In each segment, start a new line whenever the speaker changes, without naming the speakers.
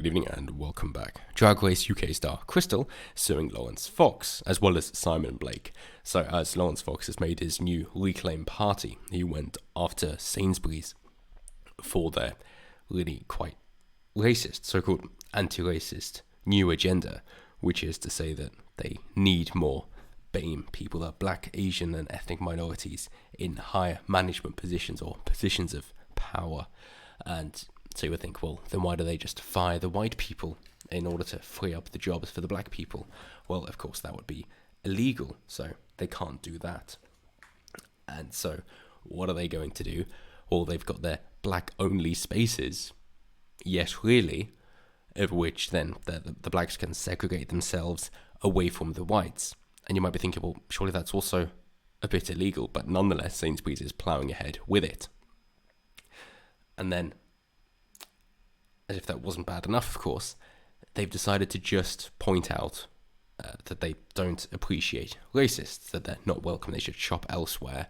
Good evening and welcome back. Drag Race UK star Crystal suing Laurence Fox, as well as Simon Blake. So as Laurence Fox has made his new Reclaim party, he went after Sainsbury's for their really quite racist, so-called anti-racist new agenda, which is to say that they need more BAME people, that black, Asian and ethnic minorities, in higher management positions or positions of power. And so you would think, well, then why do they just fire the white people in order to free up the jobs for the black people? Well, of course, that would be illegal, so they can't do that. And so what are they going to do? Well, they've got their black-only spaces. Yes, really, of which then the blacks can segregate themselves away from the whites. And you might be thinking, well, surely that's also a bit illegal, but nonetheless, Sainsbury's is ploughing ahead with it. And then, as if that wasn't bad enough, of course, they've decided to just point out that they don't appreciate racists, that they're not welcome, they should shop elsewhere.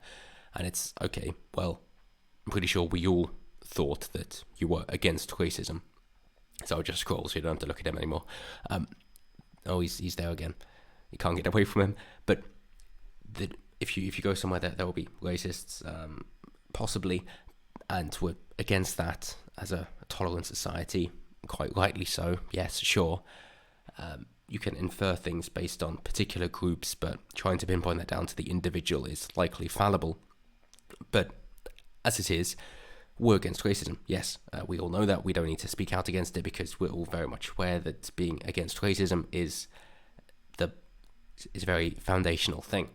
And it's, okay, well, I'm pretty sure we all thought that you were against racism. So I'll just scroll so you don't have to look at him anymore. He's there again. You can't get away from him. But if you go somewhere, there will be racists, possibly, and we're against that as a tolerant society, quite rightly so, yes, sure. You can infer things based on particular groups, but trying to pinpoint that down to the individual is likely fallible. But as it is, we're against racism, yes. We all know that. We don't need to speak out against it because we're all very much aware that being against racism is a very foundational thing.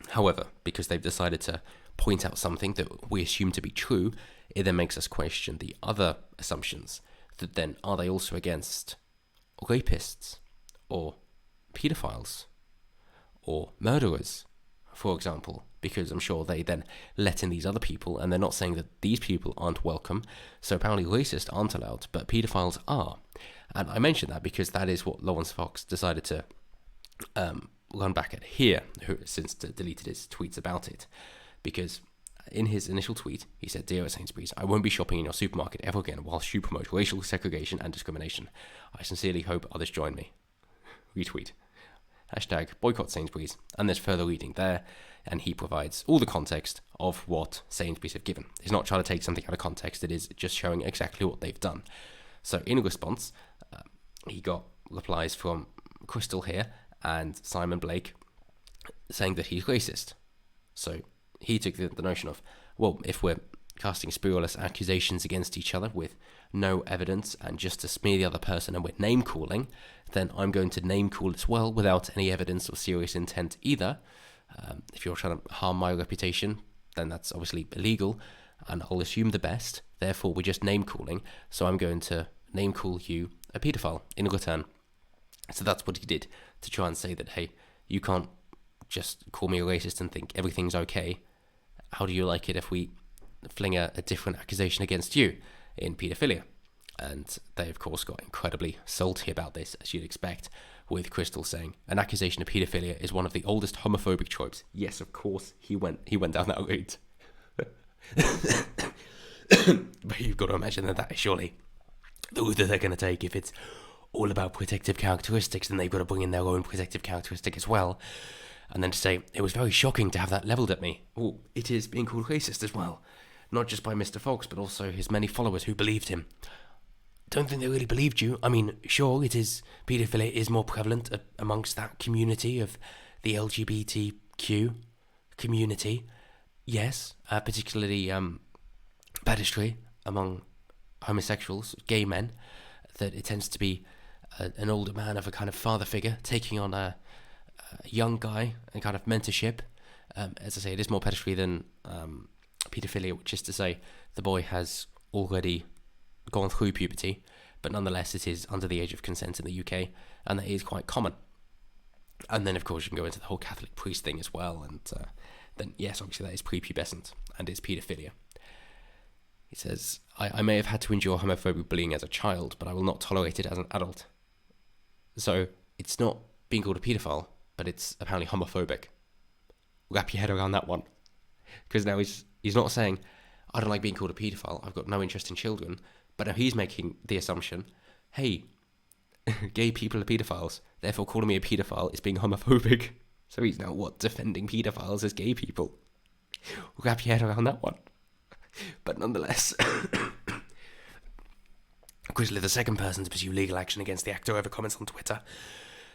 However, because they've decided to point out something that we assume to be true, it then makes us question the other assumptions. That then, are they also against rapists or pedophiles or murderers, for example? Because I'm sure they then let in these other people, and they're not saying that these people aren't welcome. So apparently racists aren't allowed, but pedophiles are. And I mention that because that is what Laurence Fox decided to run back at here, who since deleted his tweets about it. Because in his initial tweet, he said, "Dear Sainsbury's, I won't be shopping in your supermarket ever again whilst you promote racial segregation and discrimination. I sincerely hope others join me." Retweet. Hashtag boycott Sainsbury's. And there's further reading there, and he provides all the context of what Sainsbury's have given. He's not trying to take something out of context, it is just showing exactly what they've done. So in response, he got replies from Crystal here and Simon Blake saying that he's racist. So he took the notion of, well, if we're casting spurious accusations against each other with no evidence and just to smear the other person and we're name-calling, then I'm going to name-call as well without any evidence of serious intent either. If you're trying to harm my reputation, then that's obviously illegal, and I'll assume the best. Therefore, we're just name-calling, so I'm going to name-call you a paedophile in return. So that's what he did, to try and say that, hey, you can't just call me a racist and think everything's okay. How do you like it if we fling a different accusation against you in paedophilia? And they, of course, got incredibly salty about this, as you'd expect, with Crystal saying, an accusation of paedophilia is one of the oldest homophobic tropes. Yes, of course, he went down that route. But you've got to imagine that is surely the route that they're going to take. If it's all about protective characteristics, then they've got to bring in their own protective characteristic as well. And then to say, it was very shocking to have that levelled at me. Well, it is being called racist as well. Not just by Mr. Fox, but also his many followers who believed him. Don't think they really believed you. I mean, sure, paedophilia is more prevalent amongst that community of the LGBTQ community. Yes, particularly pederasty among homosexuals, gay men, that it tends to be an older man of a kind of father figure taking on a young guy and kind of mentorship. As I say, it is more pederasty than paedophilia, which is to say the boy has already gone through puberty, but nonetheless it is under the age of consent in the UK, and that is quite common. And then, of course, you can go into the whole Catholic priest thing as well, and then, yes, obviously that is prepubescent and is paedophilia. He says, I may have had to endure homophobic bullying as a child, but I will not tolerate it as an adult. So it's not being called a paedophile, but it's apparently homophobic. Wrap your head around that one. Because now he's not saying, I don't like being called a paedophile, I've got no interest in children, but now he's making the assumption hey, gay people are paedophiles, therefore calling me a paedophile is being homophobic. So he's now, defending paedophiles as gay people. Wrap your head around that one. But nonetheless, Grizzly, the second person to pursue legal action against the actor over comments on Twitter.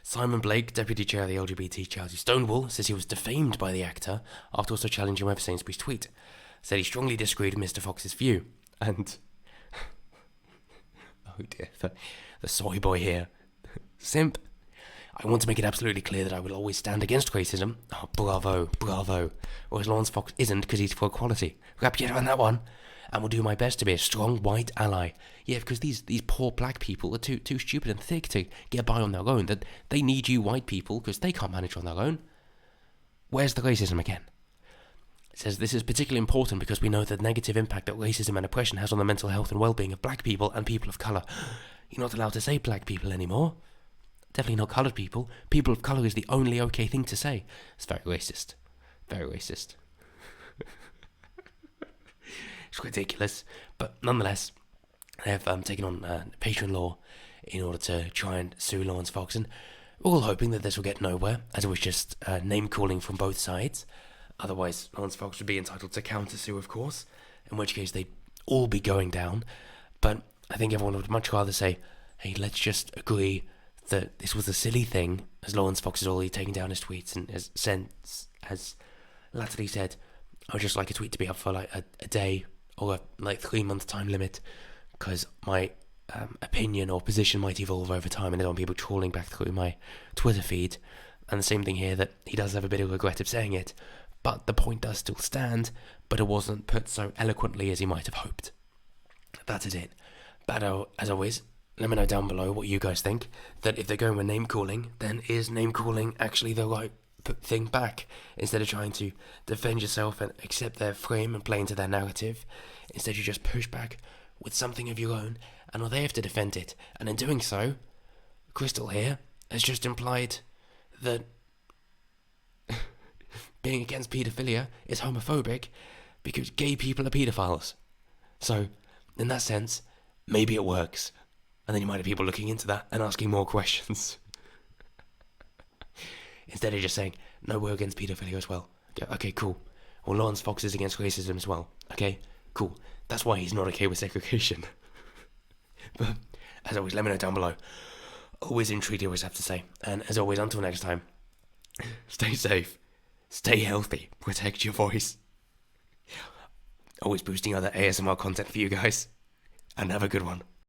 Simon Blake, deputy chair of the LGBT charity Stonewall, says he was defamed by the actor after also challenging him over Sainsbury's tweet. Said he strongly disagreed with Mr. Fox's view. And oh dear, the soy boy here. Simp. I want to make it absolutely clear that I will always stand against racism. Oh, bravo, bravo. Whereas Laurence Fox isn't because he's for equality. Wrap your head around that one. And will do my best to be a strong white ally. Yeah, because these poor black people are too stupid and thick to get by on their own. That they need you white people because they can't manage on their own. Where's the racism again? It says this is particularly important because we know the negative impact that racism and oppression has on the mental health and well-being of black people and people of colour. You're not allowed to say black people anymore. Definitely not coloured people. People of colour is the only okay thing to say. It's very racist. Very racist. It's ridiculous. But nonetheless, they have taken on patron law in order to try and sue Laurence Fox. And we're all hoping that this will get nowhere, as it was just name-calling from both sides. Otherwise, Laurence Fox would be entitled to counter-sue, of course, in which case they'd all be going down. But I think everyone would much rather say, hey, let's just agree that this was a silly thing, as Laurence Fox has already taken down his tweets and has latterly said, I would just like a tweet to be up for like a day or a 3-month time limit, because my opinion or position might evolve over time and I don't want people trawling back through my Twitter feed. And the same thing here, that he does have a bit of regret of saying it, but the point does still stand, but it wasn't put so eloquently as he might have hoped. That is it. But as always, let me know down below what you guys think, that if they're going with name-calling, then is name-calling actually the right thing back? Instead of trying to defend yourself and accept their frame and play into their narrative, instead you just push back with something of your own, and well, they have to defend it. And in doing so, Crystal here has just implied that being against paedophilia is homophobic because gay people are paedophiles. So, in that sense, maybe it works. And then you might have people looking into that and asking more questions. Instead of just saying, no, we're against paedophilia as well. Okay, cool. Well, Laurence Fox is against racism as well. Okay, cool. That's why he's not okay with segregation. But, as always, let me know down below. Always intrigued to always have to say. And as always, until next time, stay safe, stay healthy, protect your voice. Always boosting other ASMR content for you guys. And have a good one.